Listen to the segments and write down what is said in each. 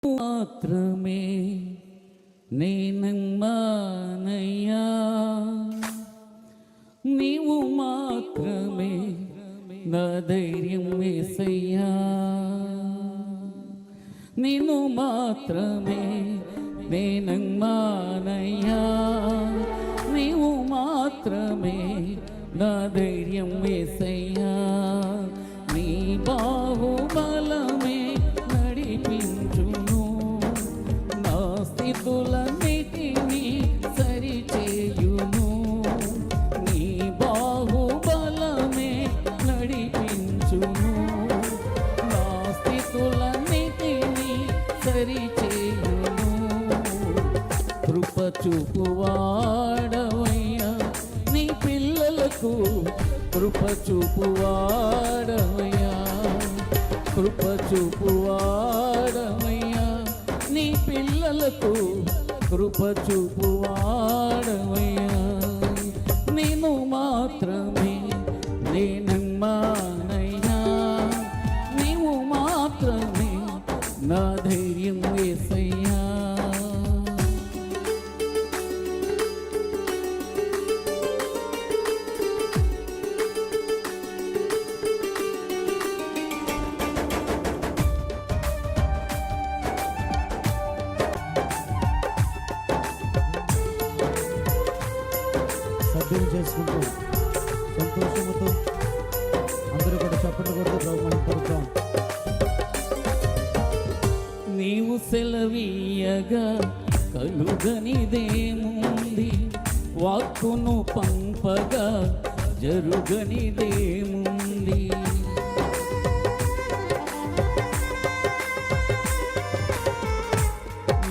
మాత్రమే నేనమ్మానయ్యా, నీవు మాత్రమే నా ధైర్యం యేసయ్యా, నిన్ను మాత్రమే నేనమ్మానయ్యా, నీవు మాత్రమే నా ధైర్యం యేసయ్యా, నీ బాహుబలమే నడిపించును, నా స్థితులన్నిటినీ సరిచేయును, నీ బాహుబలమే నడిపించును, నా స్థితులన్నిటినీ సరిచేయును, కృప చూపువాడవయ్యా నీ పిల్లలకు, కృప చూపువాడవయ్యా, కృప చూపువాడవయ్యా నీ పిల్లలకు, కృప చూపువాడవయ్యా, నేను మాత్రమే నేనమ్మానయ్యా, నీవు మాత్రమే నా ధైర్యం యేసయ్యా. సభ్యులు చేసుకుంటూ సంతోషముతో అందరూ కూడా చప్పట్లు కొడుతూ ప్రభువుని పలుకుతాం. నీవు సెలవీయగా కలుగనిదేముంది, వాక్కును పంపగా జరుగనిదేముంది,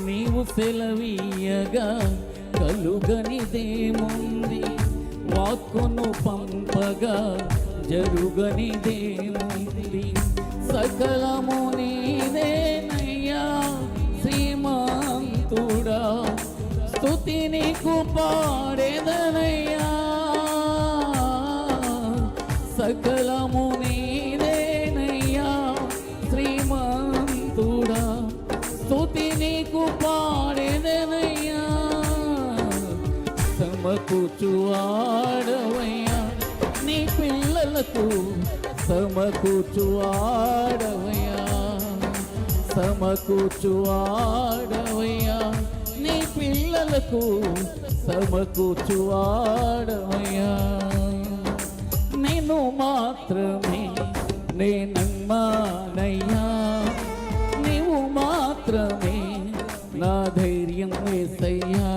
నీవు సెలవీయగా కలుగనిదేముంది, వాక్కును పంపగా జరుగనిదేముంది, సకలము నీదేనయ్యా శ్రీమంతుడా, స్తుతి నీకు పాడేదనయ్యా, సకలము నీదేనయ్యా శ్రీమంతుడా, స్తుతి నీకు పాడేదనయ్యా, సమకూర్చువాడవయ్యా నీ పిల్లలకు, సమకూర్చువాడవయ్యా, సమకూర్చువాడవయ్యా నీ పిల్లలకు, సమకూర్చువాడవయ్యా, నేను మాత్రమే నేనమ్మానయ్యా, నీవు మాత్రమే నా ధైర్యం యేసయ్యా.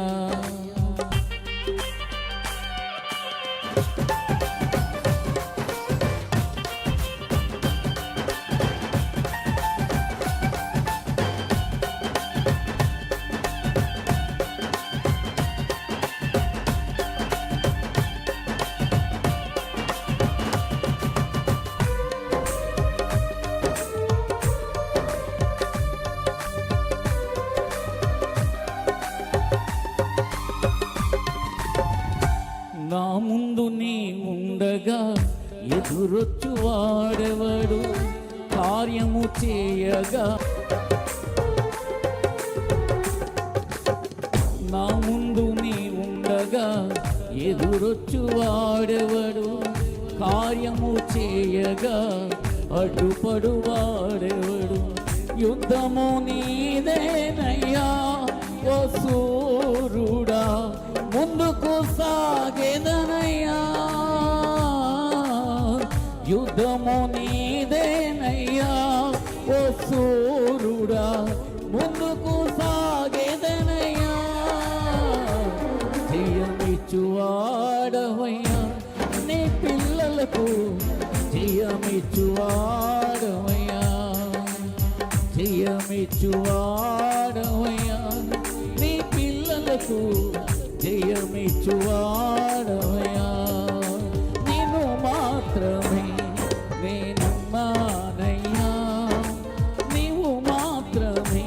నా ముందు నీ ఉండగా ఎదురొచ్చు వాడెవడు, కార్యము చేయగా నా ముందు నీ ఉండగా ఎదురొచ్చు వాడెవడు, కార్యము చేయగా అడ్డుపడు వాడెవడు, యుద్ధము నీదేనయ్యా ఓ సూర్యుడా, ముందుకు సాగేదనయ్యా, యుద్ధము నీదేనయ్యా ఓ సూర్యుడా, ముందుకు సాగేదనయ్యా, జయమిచ్చువాడవయ్యా నీ పిల్లలకు, జయమిచ్చువాడవయ్యా, జయమిచ్చువాడవయ్యా నీ పిల్లలకు, జయమిచ్చువాడవయ్యా, నేను మాత్రమే నేనమ్మానయ్యా, నీవు మాత్రమే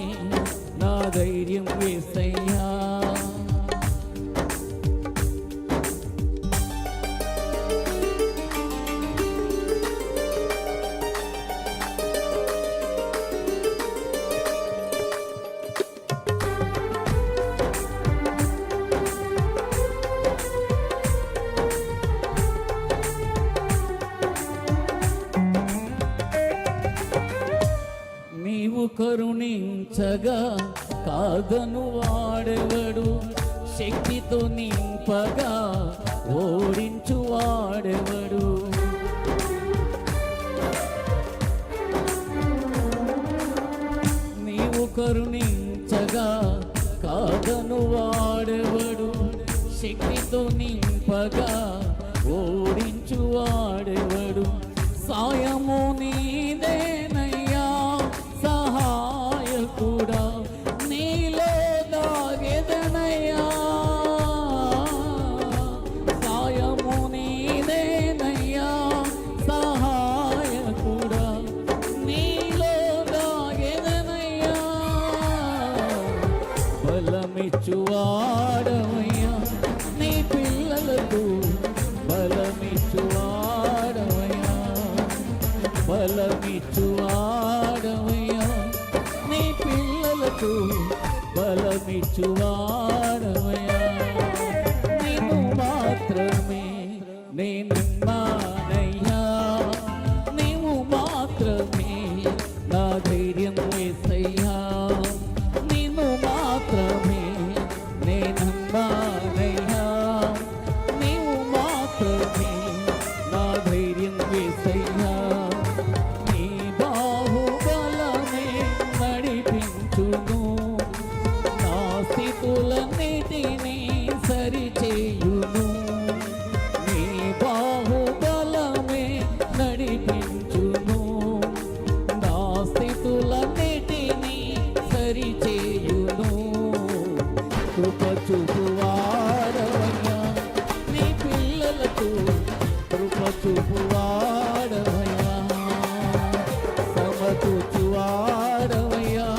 నా ధైర్యం యేసయ్యా. కరుణించగా కాదను వాడెవడు, శక్తితో నింపగా ఓడించు వాడెవడు. నీవు కరుణించగా కాదను వాడెవడు, శక్తితో నింపగా ఓడించు వాడెవడు. సాయము నీదేనయ్యా సహాయకుడా, నీలో దాగెదనయ్యా. సాయము నీదేనయ్యా సహాయకుడా, నీలో దాగెదనయ్యా. బలమిచ్చువాడవయ్యా నీ పిల్లలకు, బలమిచ్చువాడవయ్యా, బలమిచ్చువాడవయ్యా నీ పిల్లలకు, బలమిచ్చువాడవయ్యా. నీవు మాత్రమే నేనన్నానయ్యా, నీవు మాత్రమే నా ధైర్యం యేసయ్యా. నీవు మాత్రమే నేనన్నానయ్యా, నీవు మాత్రమే నా ధైర్యం యేసయ్యా. నీ బాహుబలమే నడిపించును, నా స్థితులన్నిటినీ సరిచేయును. నీ బాహుబలమే నడిపించును, నా స్థితులన్నిటినీ సరిచేయును. కృప చూపువాడవయ్యా నీ పిల్లలకు, కృప చూపువాడవయ్యా, సమకూర్చువాడవయ్యా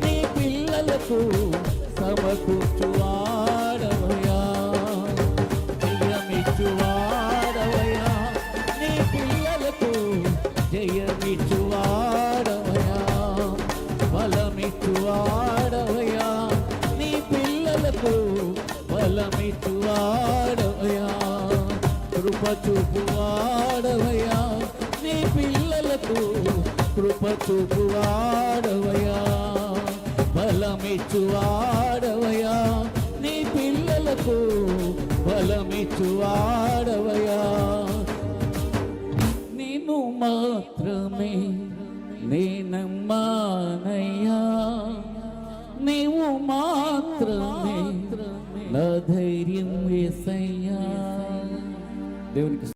నీ పిల్లలకు, సమకూర్చువాడవయ్యా. జయమిచ్చువాడవయ్యా నీ పిల్లలకు, జయమిచ్చువాడవయ్యా. బలమిచ్చువాడవయ్యా నీ పిల్లలకు, బలమిచ్చువాడవయ్యా. కృప చూపువాడవయ్యా నీ పిల్లలకు, కృప చూపువాడవయ్యా. బలమిచ్చువాడవయ్యా నీ పిల్లలకు, బలమిచ్చువాడవయ్యా. నిన్ను మాత్రమే నేనమ్మానయ్యా, నీవు మాత్రమే నా ధైర్యం యేసయ్యా. దేవునికి